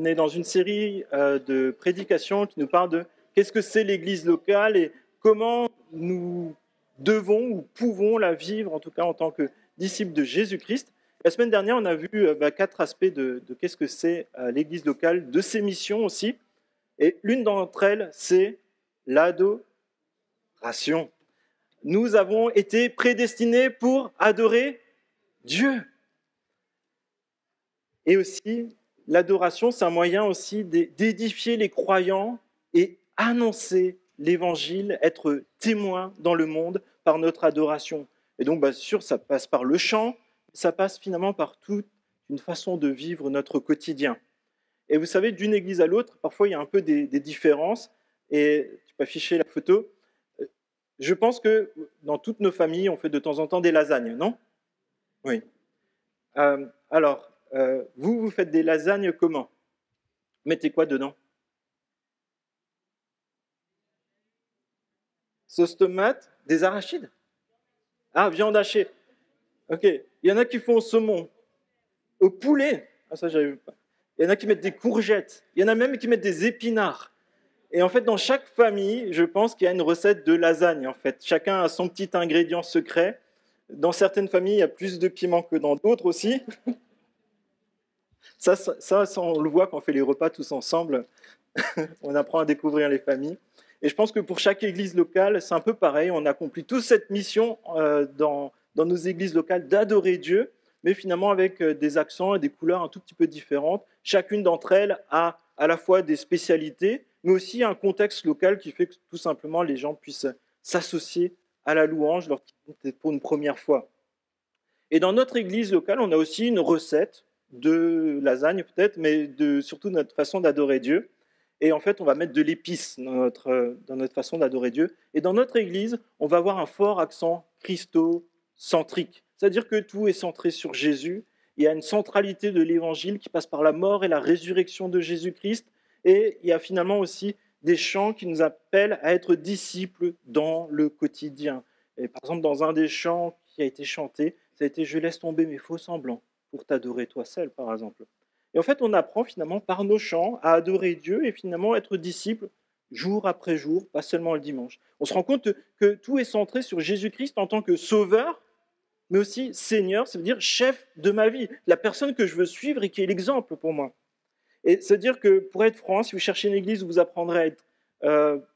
On est dans une série de prédications qui nous parle de qu'est-ce que c'est l'Église locale et comment nous devons ou pouvons la vivre, en tout cas en tant que disciples de Jésus-Christ. La semaine dernière, on a vu 4 aspects de qu'est-ce que c'est l'Église locale, de ses missions aussi. Et l'une d'entre elles, c'est l'adoration. Nous avons été prédestinés pour adorer Dieu. Et aussi, l'adoration, c'est un moyen aussi d'édifier les croyants et annoncer l'évangile, être témoin dans le monde par notre adoration. Et donc, bien sûr, ça passe par le chant, ça passe finalement par toute une façon de vivre notre quotidien. Et vous savez, d'une église à l'autre, parfois il y a un peu des différences. Et tu peux afficher la photo. Je pense que dans toutes nos familles, on fait de temps en temps des lasagnes, non ? Oui. Alors, vous faites des lasagnes comment ? Mettez quoi dedans ? Sauce tomate, des arachides ? Ah, viande hachée. Ok. Il y en a qui font au saumon, au poulet. Ah, ça, j'avais pas. Il y en a qui mettent des courgettes. Il y en a même qui mettent des épinards. Et en fait, dans chaque famille, je pense qu'il y a une recette de lasagne. En fait, chacun a son petit ingrédient secret. Dans certaines familles, il y a plus de piment que dans d'autres aussi. Ça, on le voit quand on fait les repas tous ensemble. On apprend à découvrir les familles. Et je pense que pour chaque église locale, c'est un peu pareil. On accomplit toute cette mission dans nos églises locales d'adorer Dieu, mais finalement avec des accents et des couleurs un tout petit peu différentes. Chacune d'entre elles a à la fois des spécialités, mais aussi un contexte local qui fait que tout simplement les gens puissent s'associer à la louange pour une première fois. Et dans notre église locale, on a aussi une recette de lasagne peut-être, mais surtout notre façon d'adorer Dieu. Et en fait, on va mettre de l'épice dans notre façon d'adorer Dieu. Et dans notre église, on va avoir un fort accent christocentrique. C'est-à-dire que tout est centré sur Jésus. Il y a une centralité de l'évangile qui passe par la mort et la résurrection de Jésus-Christ. Et il y a finalement aussi des chants qui nous appellent à être disciples dans le quotidien. Et par exemple, dans un des chants qui a été chanté, ça a été « Je laisse tomber mes faux semblants pour t'adorer toi seul », par exemple. Et en fait, on apprend finalement par nos chants à adorer Dieu et finalement être disciple jour après jour, pas seulement le dimanche. On se rend compte que tout est centré sur Jésus-Christ en tant que sauveur, mais aussi Seigneur, ça veut dire chef de ma vie, la personne que je veux suivre et qui est l'exemple pour moi. Et c'est-à-dire que pour être franc, si vous cherchez une église où vous apprendrez à être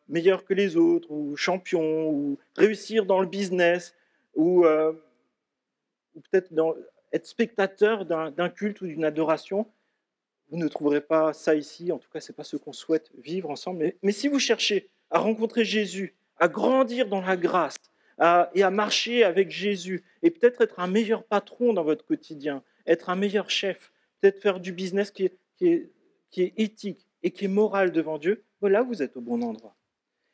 meilleur que les autres, ou champion, ou réussir dans le business, ou peut-être être spectateur d'un culte ou d'une adoration, vous ne trouverez pas ça ici, en tout cas, ce n'est pas ce qu'on souhaite vivre ensemble. Mais si vous cherchez à rencontrer Jésus, à grandir dans la grâce, et à marcher avec Jésus, et peut-être être un meilleur patron dans votre quotidien, être un meilleur chef, peut-être faire du business qui est éthique et qui est moral devant Dieu, voilà, vous êtes au bon endroit.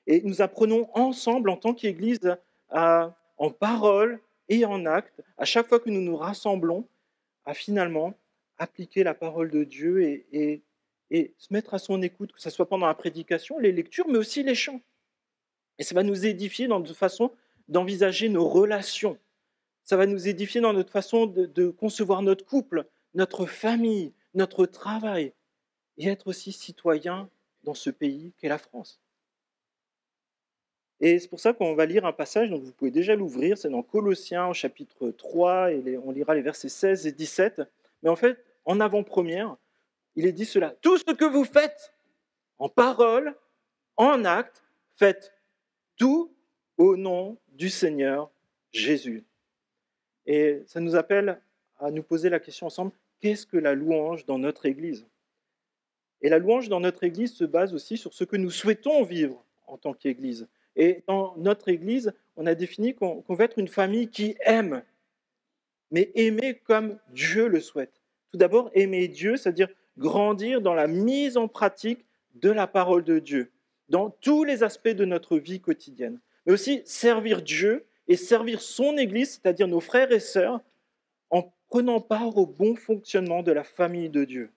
Et nous apprenons ensemble, en tant qu'Église, en parole et en acte, à chaque fois que nous nous rassemblons, à finalement appliquer la parole de Dieu et se mettre à son écoute, que ce soit pendant la prédication, les lectures, mais aussi les chants. Et ça va nous édifier dans notre façon d'envisager nos relations. Ça va nous édifier dans notre façon de concevoir notre couple, notre famille, notre travail, et être aussi citoyen dans ce pays qu'est la France. Et c'est pour ça qu'on va lire un passage, donc vous pouvez déjà l'ouvrir, c'est dans Colossiens au chapitre 3, et on lira les versets 16 et 17. Mais en fait, en avant-première, il est dit cela. Tout ce que vous faites en parole, en acte, faites tout au nom du Seigneur Jésus. Et ça nous appelle à nous poser la question ensemble, qu'est-ce que la louange dans notre Église ? Et la louange dans notre Église se base aussi sur ce que nous souhaitons vivre en tant qu'Église. Et dans notre Église, on a défini qu'on veut être une famille qui aime, mais aimer comme Dieu le souhaite. Tout d'abord, aimer Dieu, c'est-à-dire grandir dans la mise en pratique de la parole de Dieu, dans tous les aspects de notre vie quotidienne. Mais aussi servir Dieu et servir son Église, c'est-à-dire nos frères et sœurs, en prenant part au bon fonctionnement de la famille de Dieu.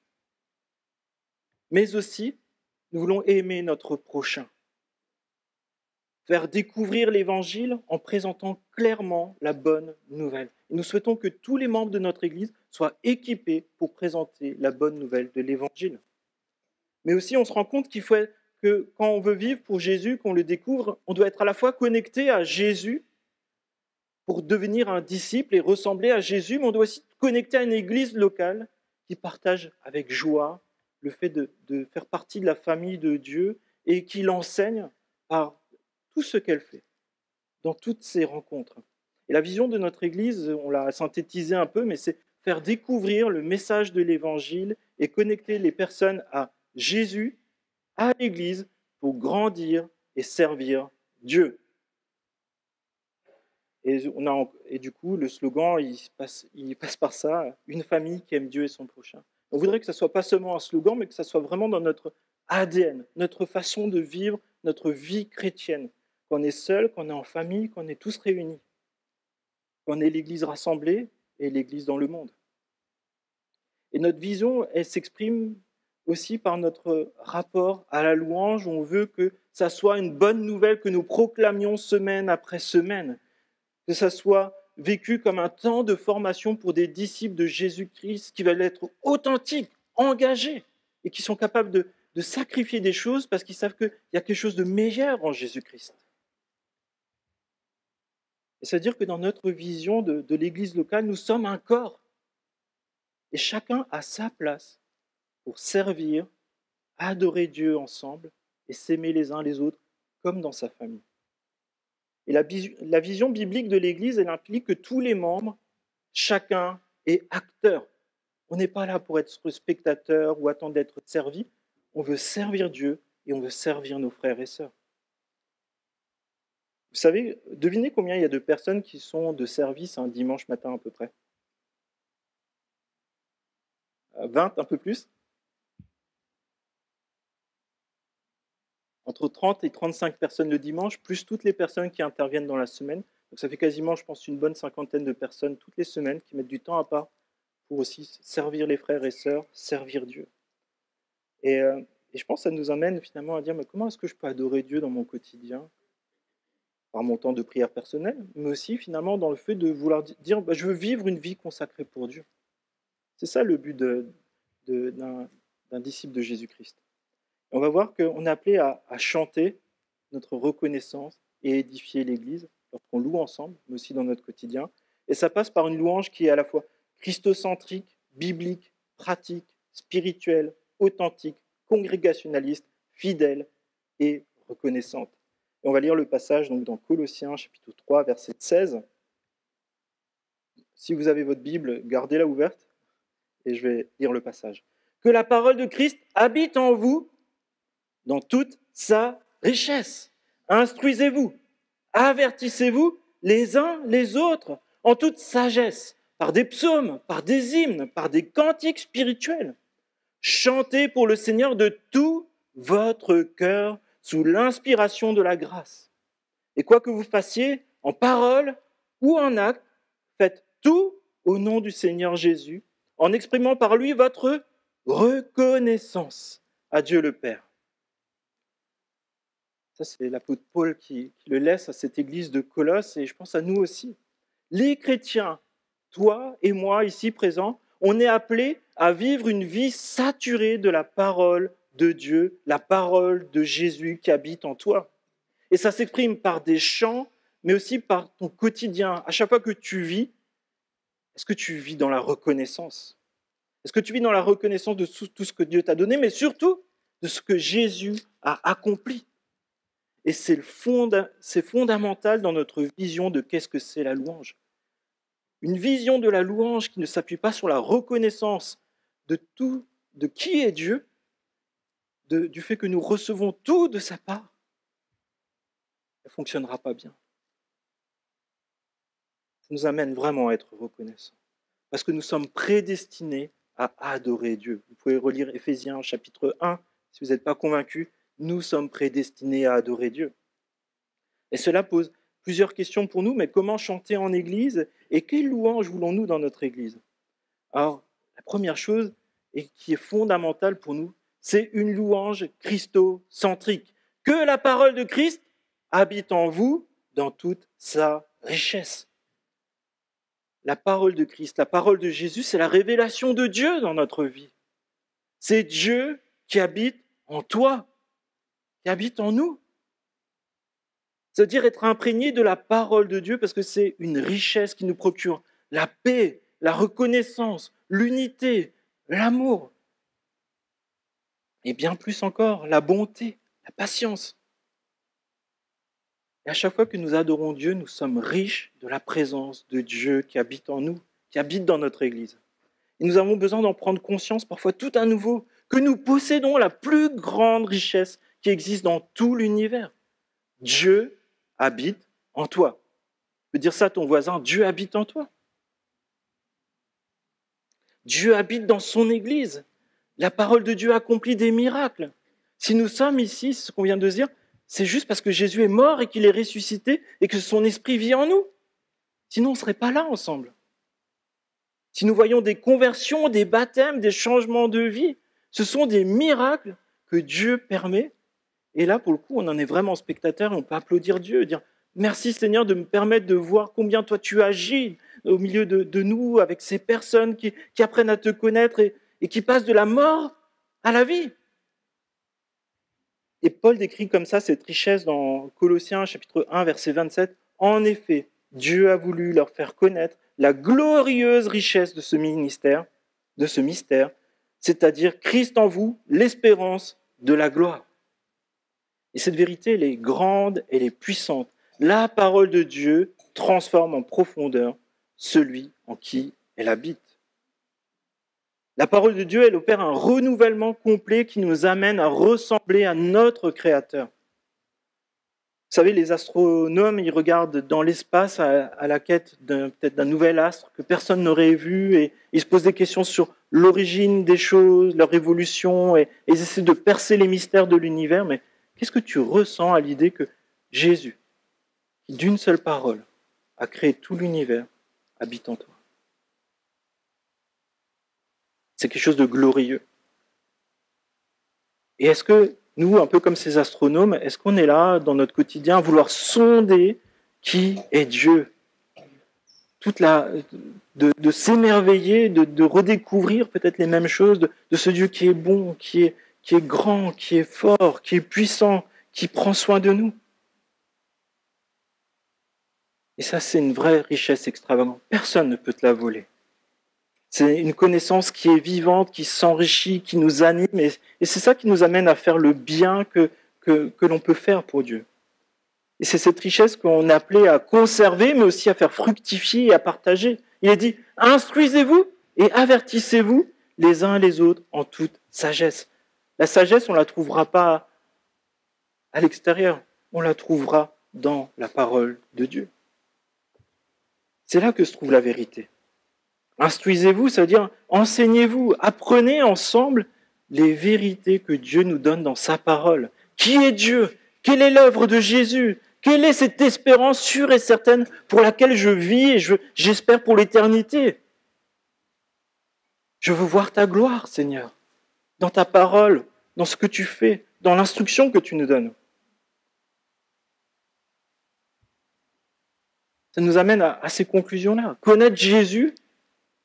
Mais aussi, nous voulons aimer notre prochain. Faire découvrir l'Évangile en présentant clairement la bonne nouvelle. Et nous souhaitons que tous les membres de notre Église soient équipés pour présenter la bonne nouvelle de l'Évangile. Mais aussi, on se rend compte qu'il faut que quand on veut vivre pour Jésus, qu'on le découvre, on doit être à la fois connecté à Jésus pour devenir un disciple et ressembler à Jésus, mais on doit aussi être connecté à une église locale qui partage avec joie le fait de faire partie de la famille de Dieu et qui l'enseigne par tout ce qu'elle fait, dans toutes ses rencontres. Et la vision de notre église, on l'a synthétisé un peu, mais c'est faire découvrir le message de l'évangile et connecter les personnes à Jésus, à l'église, pour grandir et servir Dieu. Et du coup, le slogan, il passe par ça, une famille qui aime Dieu et son prochain. On voudrait que ce ne soit pas seulement un slogan, mais que ça soit vraiment dans notre ADN, notre façon de vivre, notre vie chrétienne. Qu'on est seul, qu'on est en famille, qu'on est tous réunis. Qu'on est l'Église rassemblée et l'Église dans le monde. Et notre vision, elle s'exprime aussi par notre rapport à la louange. On veut que ça soit une bonne nouvelle que nous proclamions semaine après semaine. Que ça soit vécu comme un temps de formation pour des disciples de Jésus-Christ qui veulent être authentiques, engagés et qui sont capables de sacrifier des choses parce qu'ils savent qu'il y a quelque chose de meilleur en Jésus-Christ. Et c'est-à-dire que dans notre vision de l'Église locale, nous sommes un corps et chacun a sa place pour servir, adorer Dieu ensemble et s'aimer les uns les autres comme dans sa famille. Et la vision biblique de l'Église, elle implique que tous les membres, chacun est acteur. On n'est pas là pour être spectateur ou attendre d'être servi. On veut servir Dieu et on veut servir nos frères et sœurs. Vous savez, devinez combien il y a de personnes qui sont de service un dimanche matin à peu près 20, un peu plus? Entre 30 et 35 personnes le dimanche, plus toutes les personnes qui interviennent dans la semaine. Donc ça fait quasiment, je pense, une bonne cinquantaine de personnes toutes les semaines qui mettent du temps à part pour aussi servir les frères et sœurs, servir Dieu. Et je pense que ça nous amène finalement à dire, mais comment est-ce que je peux adorer Dieu dans mon quotidien? Par mon temps de prière personnelle, mais aussi finalement dans le fait de vouloir dire, je veux vivre une vie consacrée pour Dieu. C'est ça le but d'un disciple de Jésus-Christ. On va voir qu'on est appelé à chanter notre reconnaissance et édifier l'Église, lorsqu'on loue ensemble, mais aussi dans notre quotidien. Et ça passe par une louange qui est à la fois christocentrique, biblique, pratique, spirituelle, authentique, congrégationaliste, fidèle et reconnaissante. Et on va lire le passage donc, dans Colossiens, chapitre 3, verset 16. Si vous avez votre Bible, gardez-la ouverte et je vais lire le passage. Que la parole de Christ habite en vous dans toute sa richesse. Instruisez-vous, avertissez-vous les uns les autres en toute sagesse, par des psaumes, par des hymnes, par des cantiques spirituels. Chantez pour le Seigneur de tout votre cœur sous l'inspiration de la grâce. Et quoi que vous fassiez, en parole ou en acte, faites tout au nom du Seigneur Jésus, en exprimant par lui votre reconnaissance à Dieu le Père. Ça, c'est l'apôtre Paul qui le laisse à cette église de Colosse, et je pense à nous aussi. Les chrétiens, toi et moi ici présents, on est appelés à vivre une vie saturée de la parole de Dieu, la parole de Jésus qui habite en toi. Et ça s'exprime par des chants, mais aussi par ton quotidien. À chaque fois que tu vis, est-ce que tu vis dans la reconnaissance? Est-ce que tu vis dans la reconnaissance de tout ce que Dieu t'a donné, mais surtout de ce que Jésus a accompli? Et c'est fondamental dans notre vision de qu'est-ce que c'est la louange. Une vision de la louange qui ne s'appuie pas sur la reconnaissance de qui est Dieu, du fait que nous recevons tout de sa part, elle ne fonctionnera pas bien. Ça nous amène vraiment à être reconnaissants. Parce que nous sommes prédestinés à adorer Dieu. Vous pouvez relire Éphésiens chapitre 1, si vous n'êtes pas convaincus, nous sommes prédestinés à adorer Dieu. Et cela pose plusieurs questions pour nous, mais comment chanter en Église et quelle louange voulons-nous dans notre Église? Alors, la première chose, et qui est fondamentale pour nous, c'est une louange christocentrique. Que la parole de Christ habite en vous dans toute sa richesse. La parole de Christ, la parole de Jésus, c'est la révélation de Dieu dans notre vie. C'est Dieu qui habite en toi, qui habite en nous. C'est-à-dire être imprégné de la parole de Dieu parce que c'est une richesse qui nous procure la paix, la reconnaissance, l'unité, l'amour. Et bien plus encore, la bonté, la patience. Et à chaque fois que nous adorons Dieu, nous sommes riches de la présence de Dieu qui habite en nous, qui habite dans notre Église. Et nous avons besoin d'en prendre conscience parfois tout à nouveau, que nous possédons la plus grande richesse qui existe dans tout l'univers. Dieu habite en toi. Tu peux dire ça à ton voisin, Dieu habite en toi. Dieu habite dans son Église. La parole de Dieu accomplit des miracles. Si nous sommes ici, c'est ce qu'on vient de dire, c'est juste parce que Jésus est mort et qu'il est ressuscité et que son esprit vit en nous. Sinon, on ne serait pas là ensemble. Si nous voyons des conversions, des baptêmes, des changements de vie, ce sont des miracles que Dieu permet. Et là, pour le coup, on en est vraiment spectateur et on peut applaudir Dieu, dire merci Seigneur de me permettre de voir combien toi tu agis au milieu de nous, avec ces personnes qui apprennent à te connaître et qui passent de la mort à la vie. Et Paul décrit comme ça cette richesse dans Colossiens chapitre 1, verset 27. En effet, Dieu a voulu leur faire connaître la glorieuse richesse de ce mystère, c'est-à-dire Christ en vous, l'espérance de la gloire. Et cette vérité, elle est grande, elle est puissante. La parole de Dieu transforme en profondeur celui en qui elle habite. La parole de Dieu, elle opère un renouvellement complet qui nous amène à ressembler à notre Créateur. Vous savez, les astronomes, ils regardent dans l'espace à la quête peut-être d'un nouvel astre que personne n'aurait vu et ils se posent des questions sur l'origine des choses, leur évolution et ils essaient de percer les mystères de l'univers. Mais qu'est-ce que tu ressens à l'idée que Jésus, qui d'une seule parole a créé tout l'univers, habite en toi? C'est quelque chose de glorieux. Et est-ce que nous, un peu comme ces astronomes, est-ce qu'on est là dans notre quotidien à vouloir sonder qui est Dieu? De s'émerveiller, de redécouvrir peut-être les mêmes choses, de ce Dieu qui est bon, qui est grand, qui est fort, qui est puissant, qui prend soin de nous. Et ça, c'est une vraie richesse extravagante. Personne ne peut te la voler. C'est une connaissance qui est vivante, qui s'enrichit, qui nous anime. Et c'est ça qui nous amène à faire le bien que l'on peut faire pour Dieu. Et c'est cette richesse qu'on est appelé à conserver, mais aussi à faire fructifier et à partager. Il est dit, instruisez-vous et avertissez-vous les uns les autres en toute sagesse. La sagesse, on ne la trouvera pas à l'extérieur, on la trouvera dans la parole de Dieu. C'est là que se trouve la vérité. Instruisez-vous, ça veut dire enseignez-vous, apprenez ensemble les vérités que Dieu nous donne dans sa parole. Qui est Dieu? Quelle est l'œuvre de Jésus? Quelle est cette espérance sûre et certaine pour laquelle je vis et j'espère pour l'éternité? Je veux voir ta gloire, Seigneur, dans ta parole, dans ce que tu fais, dans l'instruction que tu nous donnes. Ça nous amène à ces conclusions-là. Connaître Jésus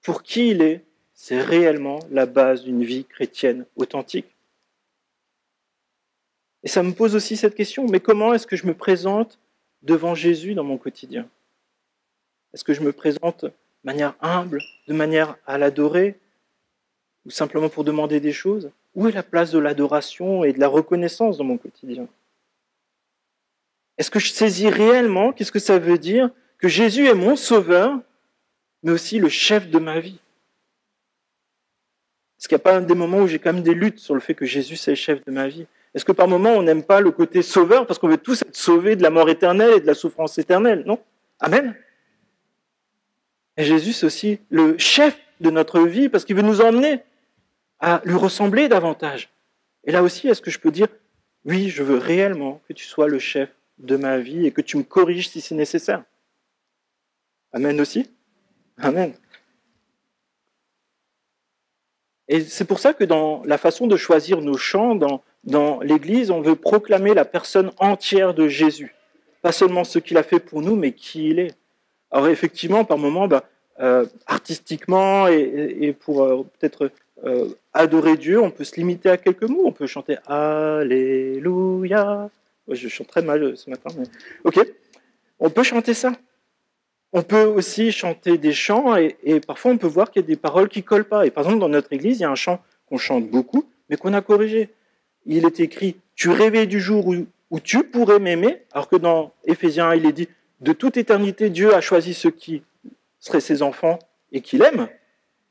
pour qui il est, c'est réellement la base d'une vie chrétienne authentique. Et ça me pose aussi cette question, mais comment est-ce que je me présente devant Jésus dans mon quotidien? Est-ce que je me présente de manière humble, de manière à l'adorer, ou simplement pour demander des choses? Où est la place de l'adoration et de la reconnaissance dans mon quotidien? Est-ce que je saisis réellement qu'est-ce que ça veut dire que Jésus est mon sauveur, mais aussi le chef de ma vie? Est-ce qu'il n'y a pas des moments où j'ai quand même des luttes sur le fait que Jésus c'est le chef de ma vie? Est-ce que par moments on n'aime pas le côté sauveur parce qu'on veut tous être sauvés de la mort éternelle et de la souffrance éternelle? Non? Amen. Et Jésus c'est aussi le chef de notre vie parce qu'il veut nous emmener à lui ressembler davantage. Et là aussi, est-ce que je peux dire, oui, je veux réellement que tu sois le chef de ma vie et que tu me corriges si c'est nécessaire? Amen aussi? Amen. Et c'est pour ça que dans la façon de choisir nos chants, dans l'Église, on veut proclamer la personne entière de Jésus. Pas seulement ce qu'il a fait pour nous, mais qui il est. Alors effectivement, par moments, artistiquement et pour peut-être adorer Dieu, on peut se limiter à quelques mots. On peut chanter Alléluia. Je chante très mal ce matin, mais ok. On peut chanter ça. On peut aussi chanter des chants et parfois on peut voir qu'il y a des paroles qui ne collent pas. Et par exemple, dans notre église, il y a un chant qu'on chante beaucoup, mais qu'on a corrigé. Il est écrit « Tu rêvais du jour où tu pourrais m'aimer », alors que dans Éphésiens 1, il est dit « De toute éternité, Dieu a choisi ceux qui seraient ses enfants et qu'il aime,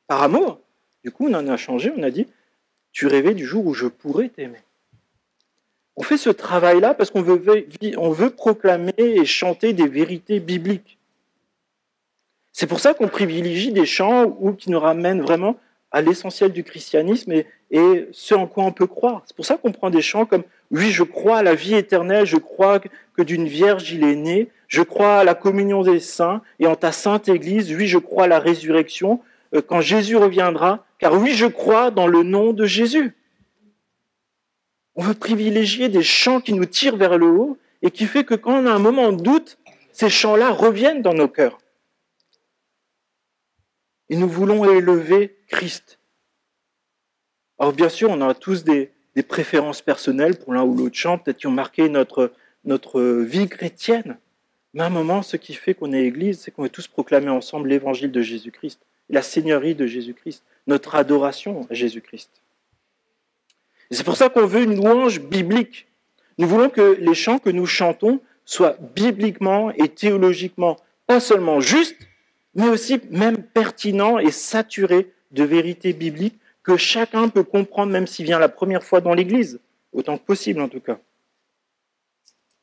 par amour ». Du coup, on en a changé, on a dit « Tu rêvais du jour où je pourrais t'aimer ». On fait ce travail-là parce qu'on veut proclamer et chanter des vérités bibliques. C'est pour ça qu'on privilégie des chants qui nous ramènent vraiment à l'essentiel du christianisme et ce en quoi on peut croire. C'est pour ça qu'on prend des chants comme « Oui, je crois à la vie éternelle, je crois que d'une vierge il est né, je crois à la communion des saints et en ta sainte Église, oui, je crois à la résurrection, quand Jésus reviendra, car oui, je crois dans le nom de Jésus. » On veut privilégier des chants qui nous tirent vers le haut et qui fait que quand on a un moment de doute, ces chants-là reviennent dans nos cœurs. Et nous voulons élever Christ. Alors bien sûr, on a tous des préférences personnelles pour l'un ou l'autre chant, peut-être qui ont marqué notre vie chrétienne. Mais à un moment, ce qui fait qu'on est Église, c'est qu'on veut tous proclamer ensemble l'évangile de Jésus-Christ, la seigneurie de Jésus-Christ, notre adoration à Jésus-Christ. Et c'est pour ça qu'on veut une louange biblique. Nous voulons que les chants que nous chantons soient bibliquement et théologiquement pas seulement justes, mais aussi même pertinents et saturés de vérités bibliques que chacun peut comprendre même s'il vient la première fois dans l'Église, autant que possible en tout cas.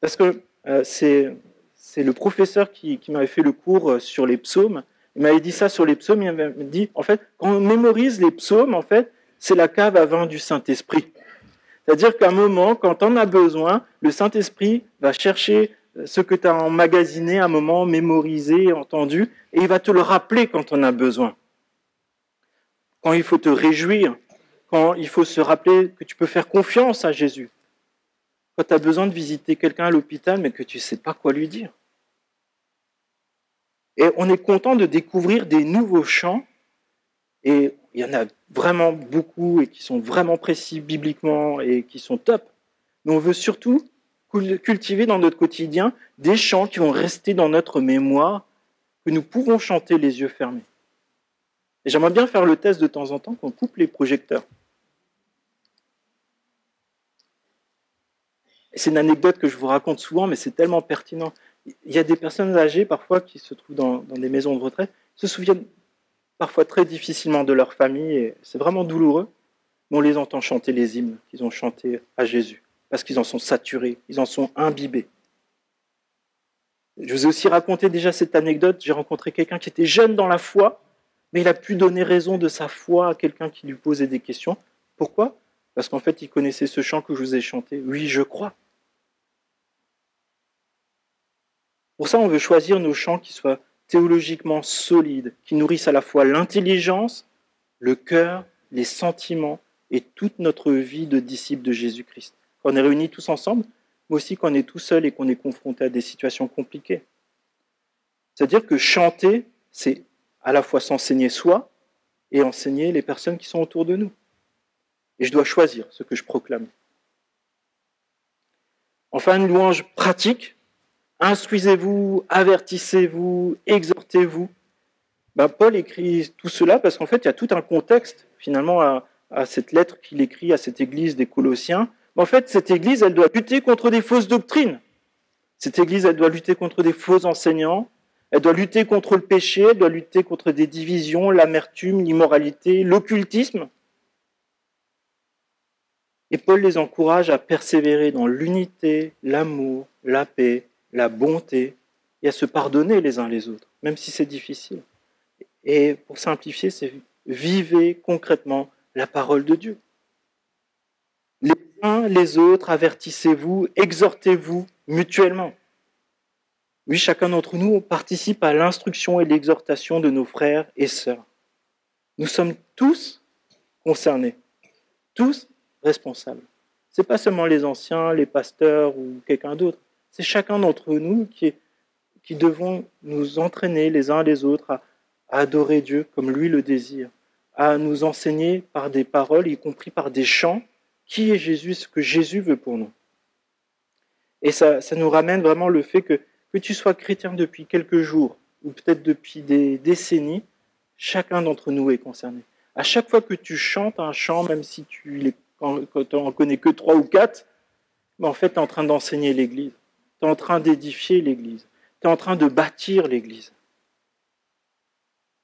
Parce que c'est le professeur qui m'avait fait le cours sur les psaumes. Il m'avait dit ça sur les psaumes, il m'avait dit, en fait, quand on mémorise les psaumes, en fait, c'est la cave à vin du Saint-Esprit. C'est-à-dire qu'à un moment, quand on a besoin, le Saint-Esprit va chercher ce que tu as emmagasiné, à un moment mémorisé, entendu, et il va te le rappeler quand on a besoin. Quand il faut te réjouir, quand il faut se rappeler que tu peux faire confiance à Jésus. Quand tu as besoin de visiter quelqu'un à l'hôpital, mais que tu ne sais pas quoi lui dire. Et on est content de découvrir des nouveaux chants, et il y en a vraiment beaucoup et qui sont vraiment précis bibliquement et qui sont top. Mais on veut surtout cultiver dans notre quotidien des chants qui vont rester dans notre mémoire, que nous pouvons chanter les yeux fermés. Et j'aimerais bien faire le test de temps en temps qu'on coupe les projecteurs. Et c'est une anecdote que je vous raconte souvent, mais c'est tellement pertinent. Il y a des personnes âgées parfois qui se trouvent dans des maisons de retraite, se souviennent parfois très difficilement de leur famille, et c'est vraiment douloureux, mais on les entend chanter les hymnes qu'ils ont chantés à Jésus, parce qu'ils en sont saturés, ils en sont imbibés. Je vous ai aussi raconté déjà cette anecdote, j'ai rencontré quelqu'un qui était jeune dans la foi, mais il a pu donner raison de sa foi à quelqu'un qui lui posait des questions. Pourquoi ? Parce qu'en fait, il connaissait ce chant que je vous ai chanté. Oui, je crois. Pour ça, on veut choisir nos chants qui soient théologiquement solides, qui nourrissent à la fois l'intelligence, le cœur, les sentiments et toute notre vie de disciples de Jésus-Christ. Quand on est réunis tous ensemble, mais aussi quand on est tout seul et qu'on est confronté à des situations compliquées. C'est-à-dire que chanter, c'est à la fois s'enseigner soi et enseigner les personnes qui sont autour de nous. Et je dois choisir ce que je proclame. Enfin, une louange pratique. Instruisez-vous, avertissez-vous, exhortez-vous. Paul écrit tout cela parce qu'en fait, il y a tout un contexte finalement à cette lettre qu'il écrit à cette église des Colossiens. Mais en fait, cette église, elle doit lutter contre des fausses doctrines. Cette église, elle doit lutter contre des faux enseignants. Elle doit lutter contre le péché, elle doit lutter contre des divisions, l'amertume, l'immoralité, l'occultisme. Et Paul les encourage à persévérer dans l'unité, l'amour, la paix, la bonté, et à se pardonner les uns les autres, même si c'est difficile. Et pour simplifier, c'est vivez concrètement la parole de Dieu. Les uns les autres, avertissez-vous, exhortez-vous mutuellement. Oui, chacun d'entre nous participe à l'instruction et l'exhortation de nos frères et sœurs. Nous sommes tous concernés, tous responsables. Ce n'est pas seulement les anciens, les pasteurs ou quelqu'un d'autre. C'est chacun d'entre nous qui devons nous entraîner les uns les autres à adorer Dieu comme lui le désire, à nous enseigner par des paroles, y compris par des chants, qui est Jésus, ce que Jésus veut pour nous. Et ça nous ramène vraiment le fait que tu sois chrétien depuis quelques jours, ou peut-être depuis des décennies, chacun d'entre nous est concerné. À chaque fois que tu chantes un chant, même si tu n'en connais que 3 ou 4, ben en fait, tu es en train d'enseigner l'Église. Tu es en train d'édifier l'Église. Tu es en train de bâtir l'Église.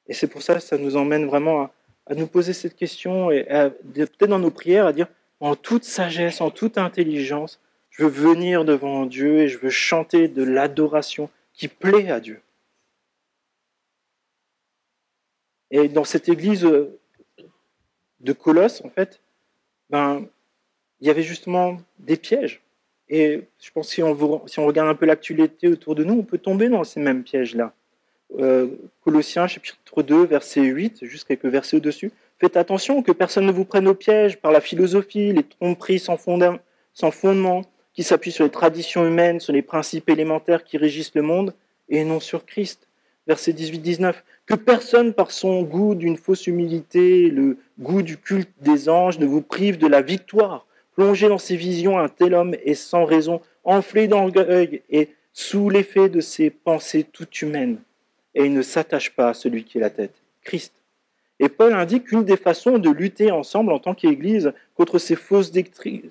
Et c'est pour ça que ça nous emmène vraiment à nous poser cette question et peut-être dans nos prières à dire en toute sagesse, en toute intelligence, je veux venir devant Dieu et je veux chanter de l'adoration qui plaît à Dieu. Et dans cette église de Colosse, en fait, il y avait justement des pièges. Et je pense que si on regarde un peu l'actualité autour de nous, on peut tomber dans ces mêmes pièges-là. Colossiens chapitre 2, verset 8, juste quelques versets au-dessus. Faites attention que personne ne vous prenne au piège par la philosophie, les tromperies sans fondement, qui s'appuient sur les traditions humaines, sur les principes élémentaires qui régissent le monde, et non sur Christ. Verset 18-19. Que personne, par son goût d'une fausse humilité, le goût du culte des anges, ne vous prive de la victoire. Plongé dans ses visions, un tel homme est sans raison, enflé d'orgueil et sous l'effet de ses pensées toutes humaines. Et il ne s'attache pas à celui qui est la tête, Christ. Et Paul indique qu'une des façons de lutter ensemble en tant qu'Église contre ces fausses doctrines,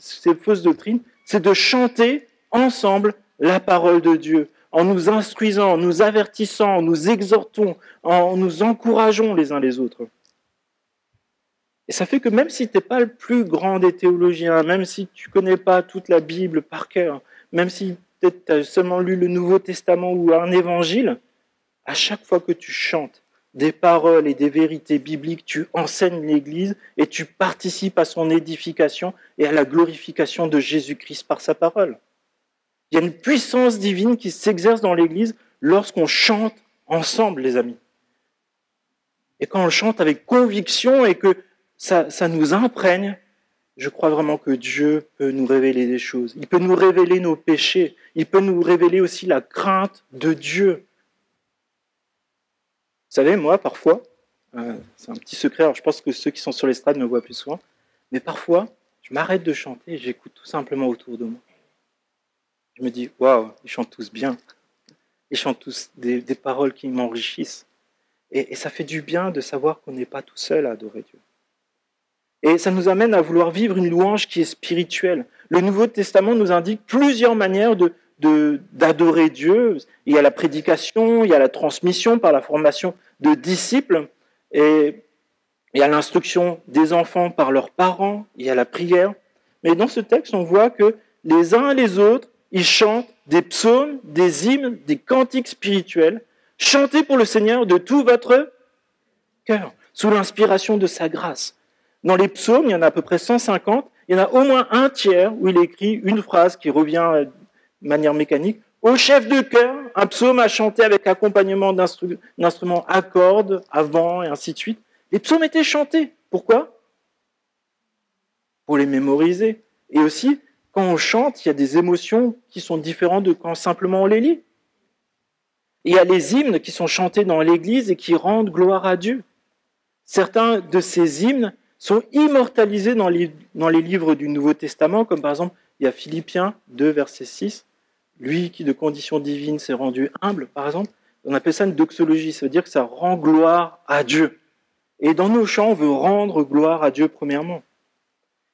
c'est de chanter ensemble la parole de Dieu, en nous instruisant, en nous avertissant, en nous exhortons, en nous encourageons les uns les autres. Et ça fait que même si tu n'es pas le plus grand des théologiens, même si tu ne connais pas toute la Bible par cœur, même si peut-être tu as seulement lu le Nouveau Testament ou un évangile, à chaque fois que tu chantes des paroles et des vérités bibliques, tu enseignes l'Église et tu participes à son édification et à la glorification de Jésus-Christ par sa parole. Il y a une puissance divine qui s'exerce dans l'Église lorsqu'on chante ensemble, les amis. Et quand on chante avec conviction et que ça nous imprègne, je crois vraiment que Dieu peut nous révéler des choses. Il peut nous révéler nos péchés. Il peut nous révéler aussi la crainte de Dieu. Vous savez, moi, parfois, c'est un petit secret, alors je pense que ceux qui sont sur l'estrade me voient plus souvent, mais parfois, je m'arrête de chanter et j'écoute tout simplement autour de moi. Je me dis, waouh, ils chantent tous bien. Ils chantent tous des paroles qui m'enrichissent. Et ça fait du bien de savoir qu'on n'est pas tout seul à adorer Dieu. Et ça nous amène à vouloir vivre une louange qui est spirituelle. Le Nouveau Testament nous indique plusieurs manières d'adorer Dieu. Il y a la prédication, il y a la transmission par la formation de disciples, et il y a l'instruction des enfants par leurs parents, il y a la prière. Mais dans ce texte, on voit que les uns et les autres, ils chantent des psaumes, des hymnes, des cantiques spirituels. Chantez pour le Seigneur de tout votre cœur, sous l'inspiration de sa grâce. Dans les psaumes, il y en a à peu près 150, il y en a au moins un tiers où il écrit une phrase qui revient de manière mécanique. Au chef de chœur, un psaume à chanter avec accompagnement d'instruments à cordes, à vent et ainsi de suite. Les psaumes étaient chantés. Pourquoi ? Pour les mémoriser. Et aussi, quand on chante, il y a des émotions qui sont différentes de quand simplement on les lit. Il y a les hymnes qui sont chantés dans l'Église et qui rendent gloire à Dieu. Certains de ces hymnes sont immortalisés dans les livres du Nouveau Testament, comme par exemple, il y a Philippiens 2, verset 6. Lui qui de condition divine s'est rendu humble, par exemple. On appelle ça une doxologie, ça veut dire que ça rend gloire à Dieu. Et dans nos chants, on veut rendre gloire à Dieu premièrement.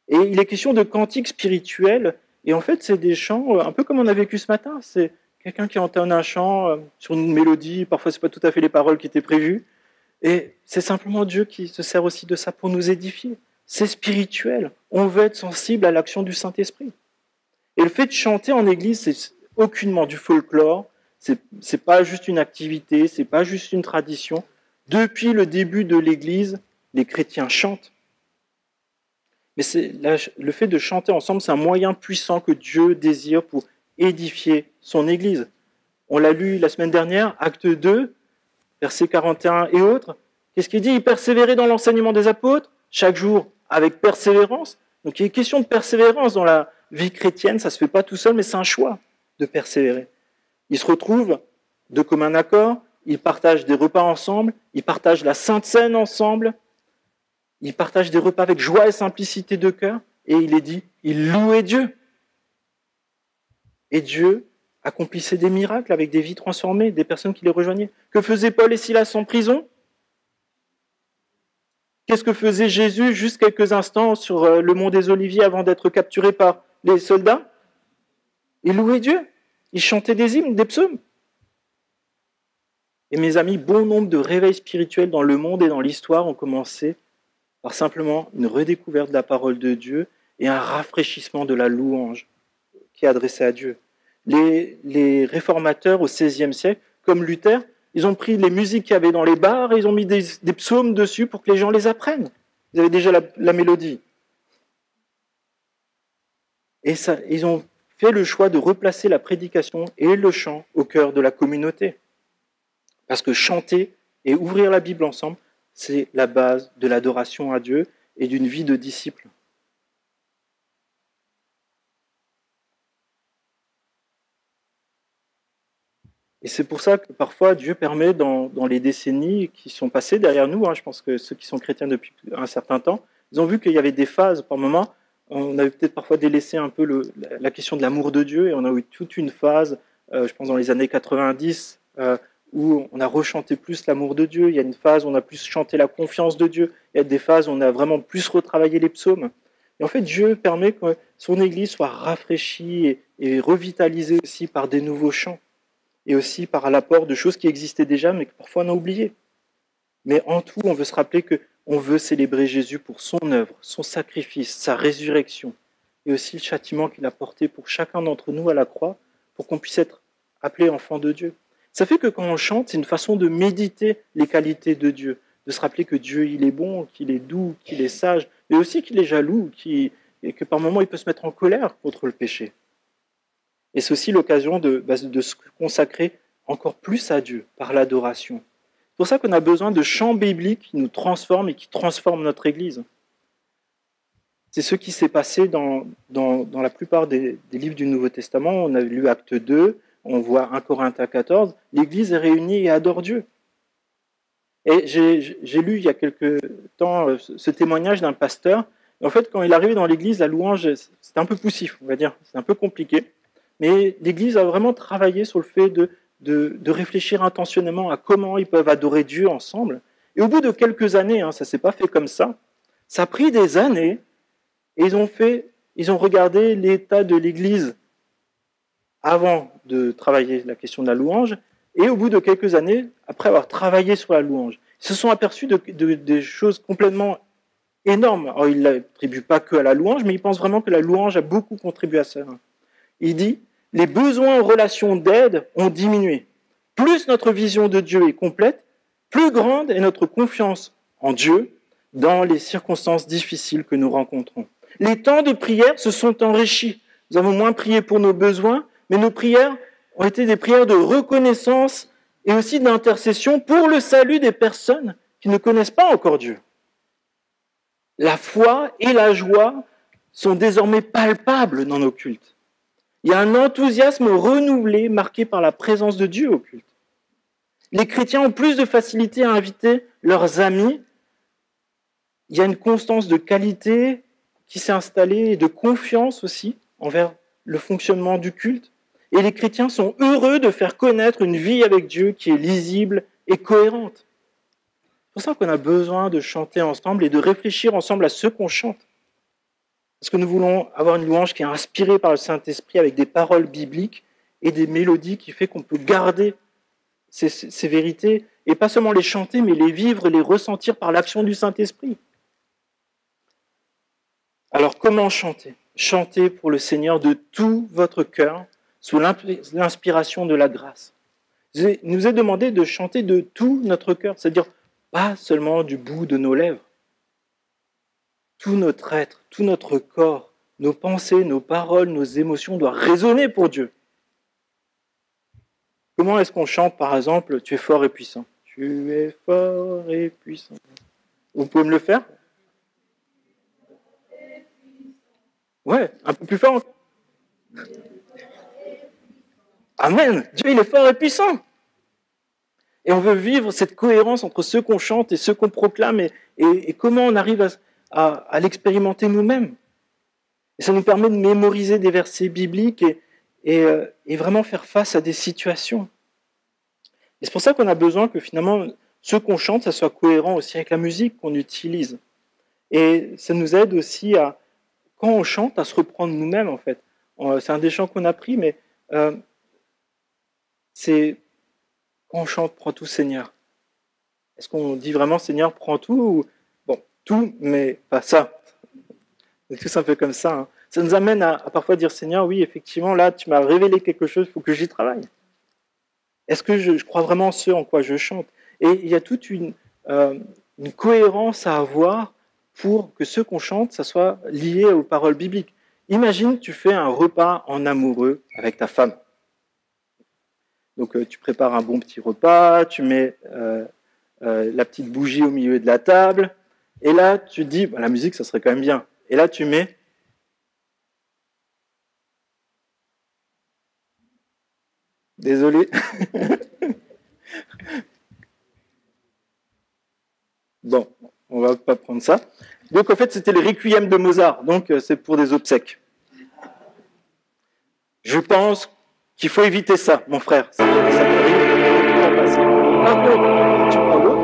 Et il est question de cantiques spirituels, et en fait, c'est des chants, un peu comme on a vécu ce matin. C'est quelqu'un qui entonne un chant sur une mélodie, parfois ce n'est pas tout à fait les paroles qui étaient prévues, et c'est simplement Dieu qui se sert aussi de ça pour nous édifier. C'est spirituel, on veut être sensible à l'action du Saint-Esprit. Et le fait de chanter en église, c'est aucunement du folklore, c'est pas juste une activité, c'est pas juste une tradition. Depuis le début de l'église, les chrétiens chantent. Mais le fait de chanter ensemble, c'est un moyen puissant que Dieu désire pour édifier son église. On l'a lu la semaine dernière, acte 2, versets 41 et autres. Qu'est-ce qu'il dit ? Il persévérait dans l'enseignement des apôtres, chaque jour avec persévérance. Donc il est question de persévérance dans la vie chrétienne, ça ne se fait pas tout seul, mais c'est un choix de persévérer. Ils se retrouvent de commun accord, ils partagent des repas ensemble, ils partagent la Sainte Seine ensemble, Ils partagent des repas avec joie et simplicité de cœur. Et il est dit, ils louaient Dieu. Et Dieu accomplissait des miracles avec des vies transformées, des personnes qui les rejoignaient. Que faisaient Paul et Silas en prison? Qu'est-ce que faisait Jésus juste quelques instants sur le mont des Oliviers avant d'être capturé par les soldats? Il louait Dieu. Il chantait des hymnes, des psaumes. Et mes amis, bon nombre de réveils spirituels dans le monde et dans l'histoire ont commencé par simplement une redécouverte de la parole de Dieu et un rafraîchissement de la louange qui est adressée à Dieu. Les réformateurs au XVIe siècle, comme Luther, ils ont pris les musiques qu'il y avait dans les bars et ils ont mis des psaumes dessus pour que les gens les apprennent. Ils avaient déjà la mélodie. Et ça, ils ont fait le choix de replacer la prédication et le chant au cœur de la communauté. Parce que chanter et ouvrir la Bible ensemble, c'est la base de l'adoration à Dieu et d'une vie de disciple. Et c'est pour ça que parfois Dieu permet dans les décennies qui sont passées derrière nous, je pense que ceux qui sont chrétiens depuis un certain temps, ils ont vu qu'il y avait des phases par moments, on avait peut-être parfois délaissé un peu la question de l'amour de Dieu et on a eu toute une phase, je pense dans les années 90, où on a rechanté plus l'amour de Dieu, il y a une phase où on a plus chanté la confiance de Dieu, il y a des phases où on a vraiment plus retravaillé les psaumes. Et en fait, Dieu permet que son Église soit rafraîchie et revitalisée aussi par des nouveaux chants, et aussi par l'apport de choses qui existaient déjà, mais que parfois on a oubliées. Mais en tout, on veut se rappeler qu'on veut célébrer Jésus pour son œuvre, son sacrifice, sa résurrection, et aussi le châtiment qu'il a porté pour chacun d'entre nous à la croix, pour qu'on puisse être appelé enfant de Dieu. Ça fait que quand on chante, c'est une façon de méditer les qualités de Dieu, de se rappeler que Dieu, il est bon, qu'il est doux, qu'il est sage, mais aussi qu'il est jaloux, et que par moments, il peut se mettre en colère contre le péché. Et c'est aussi l'occasion de se consacrer encore plus à Dieu par l'adoration. C'est pour ça qu'on a besoin de chants bibliques qui nous transforment et qui transforment notre Église. C'est ce qui s'est passé dans la plupart des livres du Nouveau Testament. On a lu Acte 2, on voit 1 Corinthiens 14. L'Église est réunie et adore Dieu. Et j'ai lu il y a quelque temps ce témoignage d'un pasteur. En fait, quand il est arrivé dans l'Église, la louange, c'était un peu poussif, on va dire. C'est un peu compliqué. Mais l'Église a vraiment travaillé sur le fait de réfléchir intentionnellement à comment ils peuvent adorer Dieu ensemble. Et au bout de quelques années, ça ne s'est pas fait comme ça, ça a pris des années, et ils ont regardé l'état de l'Église avant de travailler la question de la louange, et au bout de quelques années, après avoir travaillé sur la louange, ils se sont aperçus de choses complètement énormes. Alors, ils ne l'attribuent pas que à la louange, mais ils pensent vraiment que la louange a beaucoup contribué à ça. Il dit, les besoins en relation d'aide ont diminué. Plus notre vision de Dieu est complète, plus grande est notre confiance en Dieu dans les circonstances difficiles que nous rencontrons. Les temps de prière se sont enrichis. Nous avons moins prié pour nos besoins, mais nos prières ont été des prières de reconnaissance et aussi d'intercession pour le salut des personnes qui ne connaissent pas encore Dieu. La foi et la joie sont désormais palpables dans nos cultes. Il y a un enthousiasme renouvelé marqué par la présence de Dieu au culte. Les chrétiens ont plus de facilité à inviter leurs amis. Il y a une constance de qualité qui s'est installée et de confiance aussi envers le fonctionnement du culte. Et les chrétiens sont heureux de faire connaître une vie avec Dieu qui est lisible et cohérente. C'est pour ça qu'on a besoin de chanter ensemble et de réfléchir ensemble à ce qu'on chante. Parce que nous voulons avoir une louange qui est inspirée par le Saint-Esprit avec des paroles bibliques et des mélodies qui fait qu'on peut garder ces vérités et pas seulement les chanter, mais les vivre et les ressentir par l'action du Saint-Esprit. Alors comment chanter? Chantez pour le Seigneur de tout votre cœur sous l'inspiration de la grâce. Il nous est demandé de chanter de tout notre cœur, c'est-à-dire pas seulement du bout de nos lèvres. Tout notre être, tout notre corps, nos pensées, nos paroles, nos émotions doivent résonner pour Dieu. Comment est-ce qu'on chante, par exemple, « Tu es fort et puissant » ? Tu es fort et puissant. Vous pouvez me le faire ? Ouais, un peu plus fort. Amen. Dieu, il est fort et puissant. Et on veut vivre cette cohérence entre ce qu'on chante et ce qu'on proclame et comment on arrive à l'expérimenter nous-mêmes. Et ça nous permet de mémoriser des versets bibliques et vraiment faire face à des situations. Et c'est pour ça qu'on a besoin que finalement, ce qu'on chante, ça soit cohérent aussi avec la musique qu'on utilise. Et ça nous aide aussi quand on chante, à se reprendre nous-mêmes en fait. C'est un des chants qu'on a pris, mais c'est quand on chante, prends tout Seigneur. Est-ce qu'on dit vraiment Seigneur, prends tout ou... Bon, tout, mais pas ça. C'est tous un peu comme ça. Hein. Ça nous amène à parfois dire Seigneur, oui, effectivement, là, tu m'as révélé quelque chose, il faut que j'y travaille. Est-ce que je crois vraiment en ce en quoi je chante? Et il y a toute une cohérence à avoir pour que ce qu'on chante, ça soit lié aux paroles bibliques. Imagine, tu fais un repas en amoureux avec ta femme. Donc tu prépares un bon petit repas, tu mets la petite bougie au milieu de la table, et là tu te dis, la musique ça serait quand même bien. Et là tu mets... Désolé. Bon, on va pas prendre ça. Donc en fait c'était le Requiem de Mozart, donc c'est pour des obsèques. Je pense qu'il faut éviter ça, mon frère. Ça peut passer. Par contre, tu prends l'eau.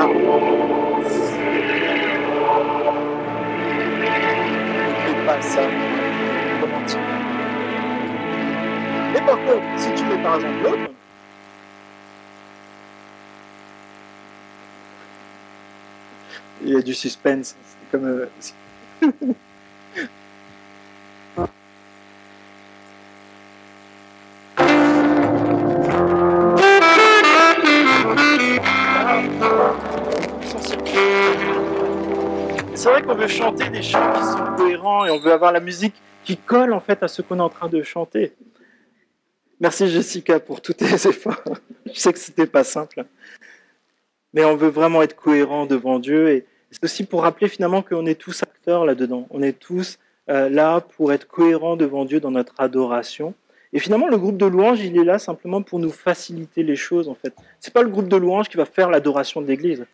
Ah. Ne fais pas ça. Comment tu... Et par contre, si tu mets par exemple l'autre, il y a du suspense. C'est comme... C'est vrai qu'on veut chanter des chants qui sont cohérents et on veut avoir la musique qui colle en fait à ce qu'on est en train de chanter. Merci Jessica pour tous tes efforts. Je sais que c'était pas simple. Mais on veut vraiment être cohérent devant Dieu et c'est aussi pour rappeler finalement qu'on est tous acteurs là-dedans. On est tous là pour être cohérents devant Dieu dans notre adoration. Et finalement, le groupe de louange, il est là simplement pour nous faciliter les choses en fait. C'est pas le groupe de louange qui va faire l'adoration de l'Église. Le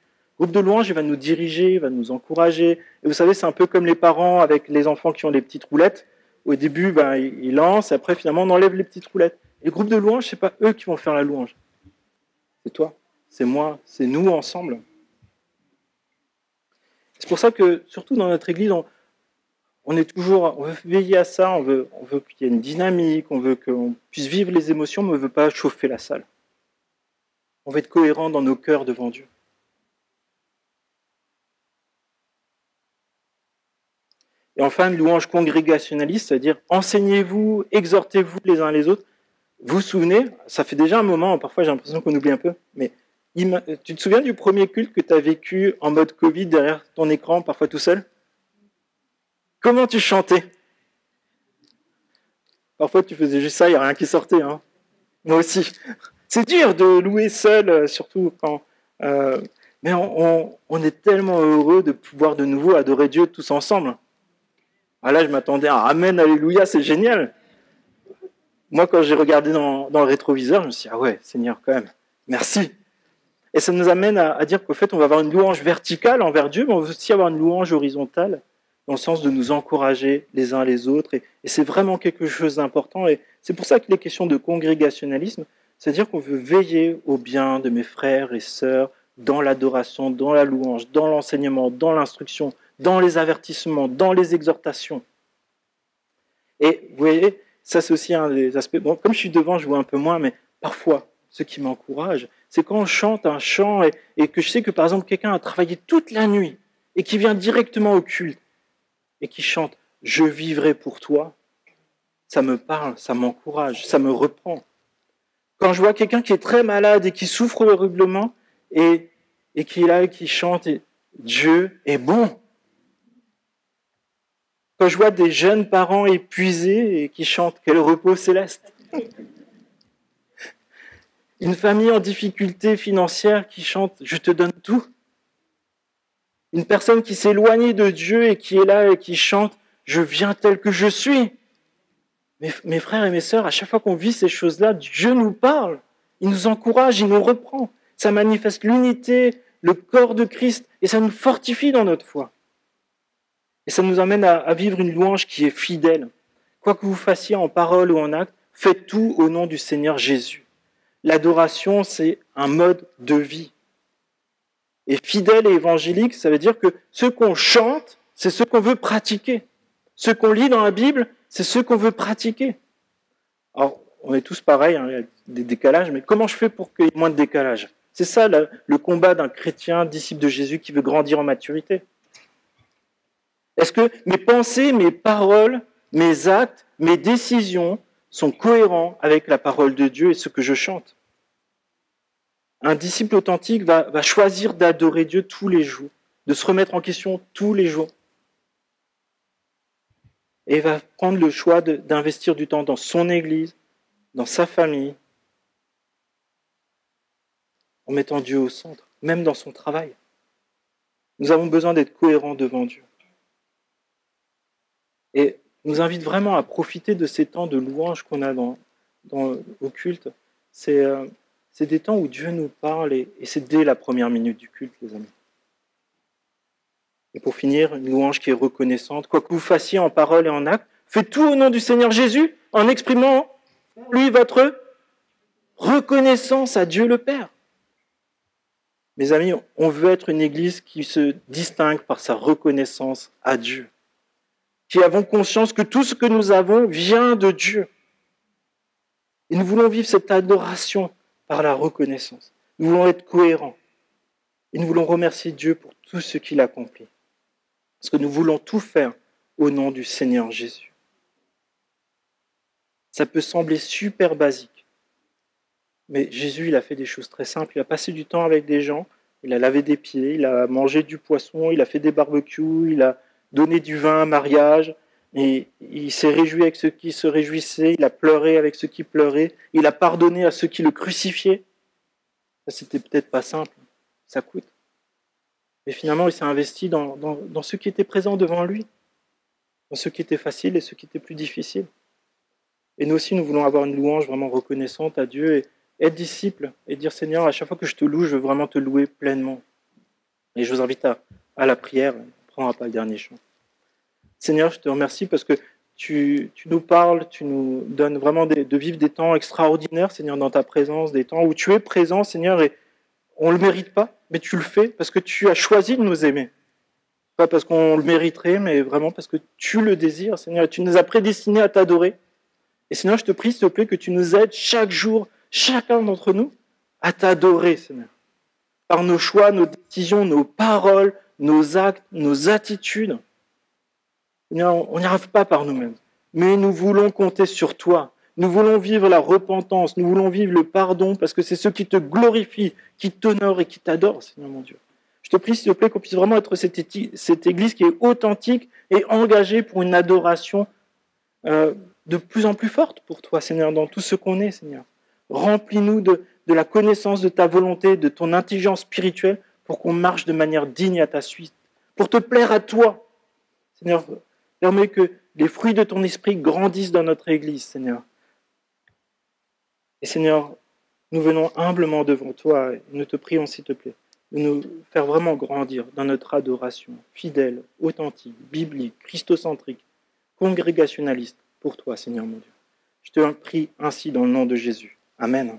groupe de louange, il va nous diriger, il va nous encourager. Et vous savez, c'est un peu comme les parents avec les enfants qui ont les petites roulettes. Au début, ils lancent, et après, finalement, on enlève les petites roulettes. Et le groupe de louange, c'est pas eux qui vont faire la louange. C'est toi, c'est moi, c'est nous ensemble. C'est pour ça que, surtout dans notre Église, on veut veiller à ça, on veut qu'il y ait une dynamique, on veut qu'on puisse vivre les émotions, mais on ne veut pas chauffer la salle. On veut être cohérent dans nos cœurs devant Dieu. Et enfin, une louange congrégationaliste, c'est-à-dire enseignez-vous, exhortez-vous les uns les autres. Vous vous souvenez, ça fait déjà un moment, parfois j'ai l'impression qu'on oublie un peu, mais tu te souviens du premier culte que tu as vécu en mode Covid derrière ton écran, parfois tout seul? Comment tu chantais? Parfois tu faisais juste ça, il n'y a rien qui sortait. Hein. Moi aussi. C'est dur de louer seul, surtout quand... mais on est tellement heureux de pouvoir de nouveau adorer Dieu tous ensemble. Ah là, je m'attendais à Amen, Alléluia, c'est génial. Moi, quand j'ai regardé dans le rétroviseur, je me suis dit, ah ouais, Seigneur, quand même, merci. Et ça nous amène à dire qu'au fait, on va avoir une louange verticale envers Dieu, mais on veut aussi avoir une louange horizontale, dans le sens de nous encourager les uns les autres. Et c'est vraiment quelque chose d'important. Et c'est pour ça qu'il est question de congrégationalisme, c'est-à-dire qu'on veut veiller au bien de mes frères et sœurs dans l'adoration, dans la louange, dans l'enseignement, dans l'instruction, dans les avertissements, dans les exhortations. Et vous voyez, ça c'est aussi un des aspects... Bon, comme je suis devant, je vois un peu moins, mais parfois, ce qui m'encourage, c'est quand on chante un chant et que je sais que par exemple quelqu'un a travaillé toute la nuit et qui vient directement au culte et qui chante « Je vivrai pour toi », ça me parle, ça m'encourage, ça me reprend. Quand je vois quelqu'un qui est très malade et qui souffre horriblement et qui est là et qui chante et « Dieu est bon ». Quand je vois des jeunes parents épuisés et qui chantent « Quel repos céleste ». Une famille en difficulté financière qui chante « Je te donne tout ». Une personne qui s'est éloignée de Dieu et qui est là et qui chante « Je viens tel que je suis ». Mes frères et mes sœurs, à chaque fois qu'on vit ces choses-là, Dieu nous parle, il nous encourage, il nous reprend. Ça manifeste l'unité, le corps de Christ, et ça nous fortifie dans notre foi. Et ça nous amène à vivre une louange qui est fidèle. Quoi que vous fassiez en parole ou en acte, faites tout au nom du Seigneur Jésus. L'adoration, c'est un mode de vie. Et fidèle et évangélique, ça veut dire que ce qu'on chante, c'est ce qu'on veut pratiquer. Ce qu'on lit dans la Bible, c'est ce qu'on veut pratiquer. Alors, on est tous pareils, hein, il y a des décalages, mais comment je fais pour qu'il y ait moins de décalage? C'est ça le combat d'un chrétien, disciple de Jésus, qui veut grandir en maturité. Est-ce que mes pensées, mes paroles, mes actes, mes décisions sont cohérents avec la parole de Dieu et ce que je chante? Un disciple authentique va choisir d'adorer Dieu tous les jours, de se remettre en question tous les jours. Et va prendre le choix d'investir du temps dans son église, dans sa famille, en mettant Dieu au centre, même dans son travail. Nous avons besoin d'être cohérents devant Dieu. Et nous invite vraiment à profiter de ces temps de louange qu'on a au culte. C'est des temps où Dieu nous parle et c'est dès la première minute du culte, les amis. Et pour finir, une louange qui est reconnaissante. Quoi que vous fassiez en parole et en acte, faites tout au nom du Seigneur Jésus en exprimant pour lui votre reconnaissance à Dieu le Père. Mes amis, on veut être une église qui se distingue par sa reconnaissance à Dieu. Qui avons conscience que tout ce que nous avons vient de Dieu. Et nous voulons vivre cette adoration par la reconnaissance. Nous voulons être cohérents. Et nous voulons remercier Dieu pour tout ce qu'il accomplit. Parce que nous voulons tout faire au nom du Seigneur Jésus. Ça peut sembler super basique. Mais Jésus, il a fait des choses très simples. Il a passé du temps avec des gens. Il a lavé des pieds. Il a mangé du poisson. Il a fait des barbecues. Il a donné du vin à mariage. Et il s'est réjoui avec ceux qui se réjouissaient. Il a pleuré avec ceux qui pleuraient. Il a pardonné à ceux qui le crucifiaient. Ça, c'était peut-être pas simple. Ça coûte. Mais finalement, il s'est investi dans ceux qui étaient présents devant lui, dans ceux qui étaient faciles et ceux qui étaient plus difficiles. Et nous aussi, nous voulons avoir une louange vraiment reconnaissante à Dieu et être disciple et dire Seigneur, à chaque fois que je te loue, je veux vraiment te louer pleinement. Et je vous invite à la prière. On ne prendra pas le dernier chant. Seigneur, je te remercie parce que tu nous parles, tu nous donnes vraiment de vivre des temps extraordinaires, Seigneur, dans ta présence, des temps où tu es présent, Seigneur, et on ne le mérite pas, mais tu le fais parce que tu as choisi de nous aimer. Pas parce qu'on le mériterait, mais vraiment parce que tu le désires, Seigneur. Tu nous as prédestinés à t'adorer. Et Seigneur, je te prie, s'il te plaît, que tu nous aides chaque jour, chacun d'entre nous, à t'adorer, Seigneur. Par nos choix, nos décisions, nos paroles, nos actes, nos attitudes. Seigneur, on n'y arrive pas par nous-mêmes. Mais nous voulons compter sur toi. Nous voulons vivre la repentance, nous voulons vivre le pardon, parce que c'est ce qui te glorifie, qui t'honore et qui t'adore, Seigneur mon Dieu. Je te prie, s'il te plaît, qu'on puisse vraiment être cette église qui est authentique et engagée pour une adoration de plus en plus forte pour toi, Seigneur, dans tout ce qu'on est, Seigneur. Remplis-nous de la connaissance de ta volonté, de ton intelligence spirituelle, pour qu'on marche de manière digne à ta suite, pour te plaire à toi. Seigneur, permets que les fruits de ton esprit grandissent dans notre église, Seigneur. Et Seigneur, nous venons humblement devant toi et nous te prions, s'il te plaît, de nous faire vraiment grandir dans notre adoration fidèle, authentique, biblique, christocentrique, congrégationaliste pour toi, Seigneur mon Dieu. Je te prie ainsi dans le nom de Jésus. Amen.